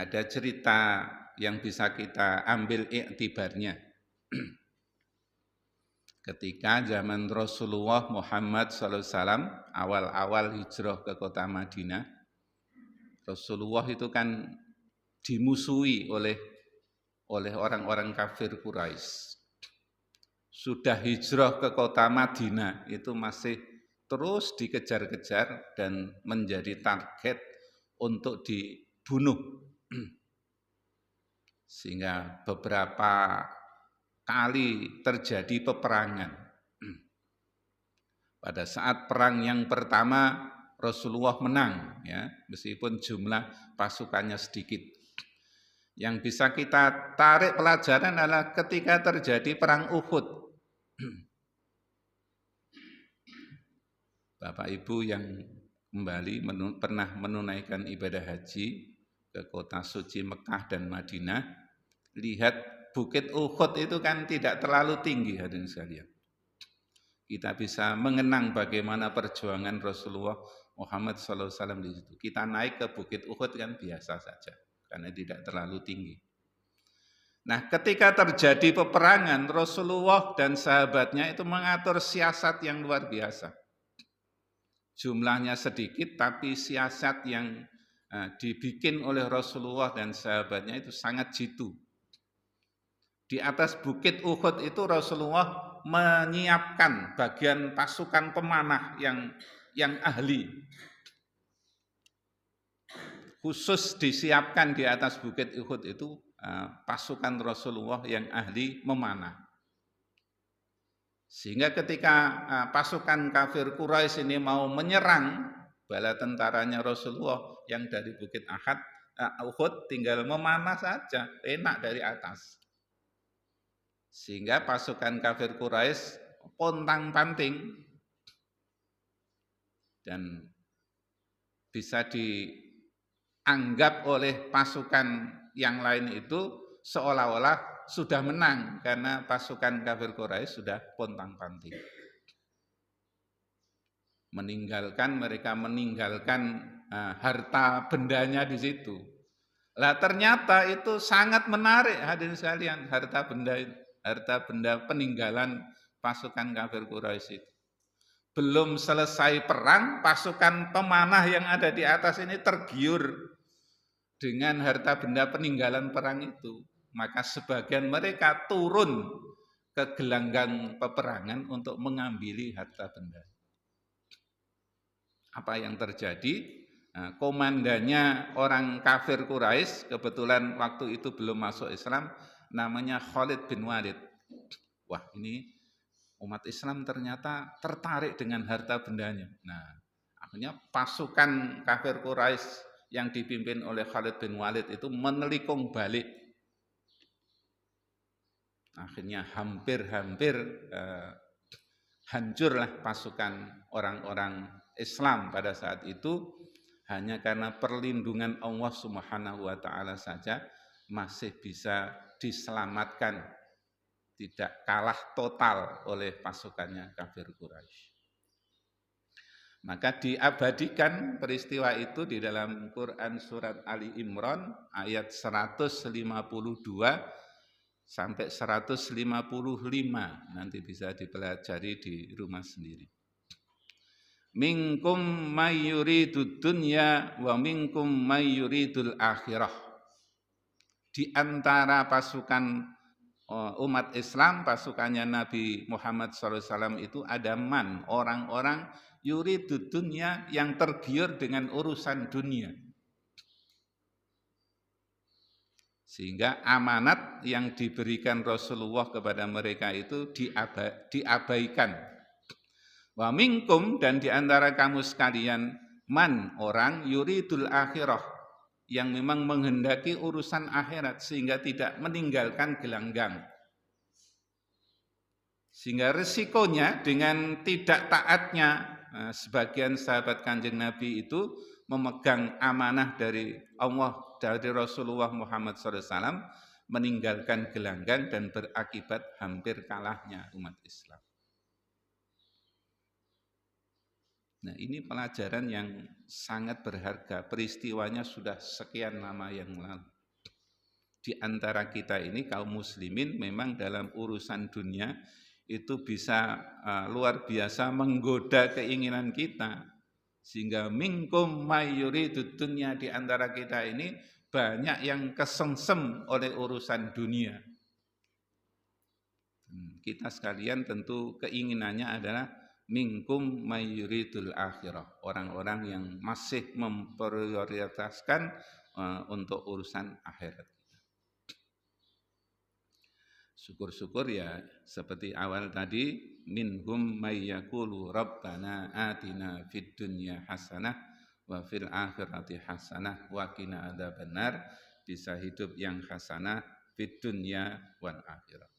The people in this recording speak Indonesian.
ada cerita yang bisa kita ambil iktibarnya. Ketika zaman Rasulullah Muhammad SAW awal-awal hijrah ke kota Madinah, Rasulullah itu kan dimusuhi oleh orang-orang kafir Quraisy. Sudah hijrah ke kota Madinah itu masih terus dikejar-kejar dan menjadi target untuk dibunuh. Sehingga beberapa kali terjadi peperangan. Pada saat perang yang pertama Rasulullah menang, ya, meskipun jumlah pasukannya sedikit. Yang bisa kita tarik pelajaran adalah ketika terjadi perang Uhud. Bapak Ibu yang kembali pernah menunaikan ibadah haji ke kota suci Mekah dan Madinah, lihat Bukit Uhud itu kan tidak terlalu tinggi, hadirin sekalian. Kita bisa mengenang bagaimana perjuangan Rasulullah Muhammad SAW di situ. Kita naik ke Bukit Uhud kan biasa saja, karena tidak terlalu tinggi. Nah, ketika terjadi peperangan, Rasulullah dan sahabatnya itu mengatur siasat yang luar biasa. Jumlahnya sedikit, tapi siasat yang dibikin oleh Rasulullah dan sahabatnya itu sangat jitu. Di atas Bukit Uhud itu Rasulullah menyiapkan bagian pasukan pemanah yang ahli. Khusus disiapkan di atas Bukit Uhud itu pasukan Rasulullah yang ahli memanah. Sehingga ketika pasukan kafir Quraisy ini mau menyerang bala tentaranya Rasulullah yang dari Bukit Uhud tinggal memanah saja, enak dari atas. Sehingga pasukan kafir Quraisy pontang-panting dan bisa dianggap oleh pasukan yang lain itu seolah-olah sudah menang karena pasukan kafir Quraisy sudah pontang-panting. Mereka meninggalkan harta bendanya di situ. Lah ternyata itu sangat menarik, hadirin sekalian, harta benda peninggalan pasukan kafir Quraisy itu. Belum selesai perang, pasukan pemanah yang ada di atas ini tergiur dengan harta benda peninggalan perang itu. Maka sebagian mereka turun ke gelanggang peperangan untuk mengambil harta benda. Apa yang terjadi? Nah, komandannya orang kafir Quraisy, kebetulan waktu itu belum masuk Islam, namanya Khalid bin Walid. Wah, ini umat Islam ternyata tertarik dengan harta bendanya. Nah, akhirnya pasukan kafir Quraisy yang dipimpin oleh Khalid bin Walid itu menelikung balik. Akhirnya hampir-hampir hancurlah pasukan orang-orang Islam pada saat itu, hanya karena perlindungan Allah Subhanahu wa taala saja masih bisa diselamatkan, tidak kalah total oleh pasukannya kafir Quraisy. Maka diabadikan peristiwa itu di dalam Quran surat Ali Imran ayat 152 sampai 155, nanti bisa dipelajari di rumah sendiri. Minkum may yuridud dunya wa minkum may yuridul akhirah. Di antara pasukan umat Islam, pasukannya Nabi Muhammad SAW itu ada orang-orang yuridud dunya yang tergiur dengan urusan dunia. Sehingga amanat yang diberikan Rasulullah kepada mereka itu diabaikan. Wa minkum, dan diantara kamu sekalian, man, orang yuridul akhirah, yang memang menghendaki urusan akhirat sehingga tidak meninggalkan gelanggang. Sehingga resikonya dengan tidak taatnya sebagian sahabat Kanjeng Nabi itu memegang amanah dari Allah, dari Rasulullah Muhammad SAW, meninggalkan gelanggang dan berakibat hampir kalahnya umat Islam. Nah, ini pelajaran yang sangat berharga. Peristiwanya sudah sekian lama yang lalu. di antara kita ini kaum muslimin memang dalam urusan dunia itu bisa luar biasa menggoda keinginan kita. Sehingga minkum mayyuridu dunya, di antara kita ini banyak yang kesengsem oleh urusan dunia. Kita sekalian tentu keinginannya adalah minkum mayyuridul akhirah, orang-orang yang masih memprioritaskan untuk urusan akhirat. Syukur-syukur ya seperti awal tadi, minhum may yaqulu rabbana atina fid dunya hasanah wa fil akhirati hasanah wa qina adzabannar, bisa hidup yang hasanah fid dunya wal akhirah.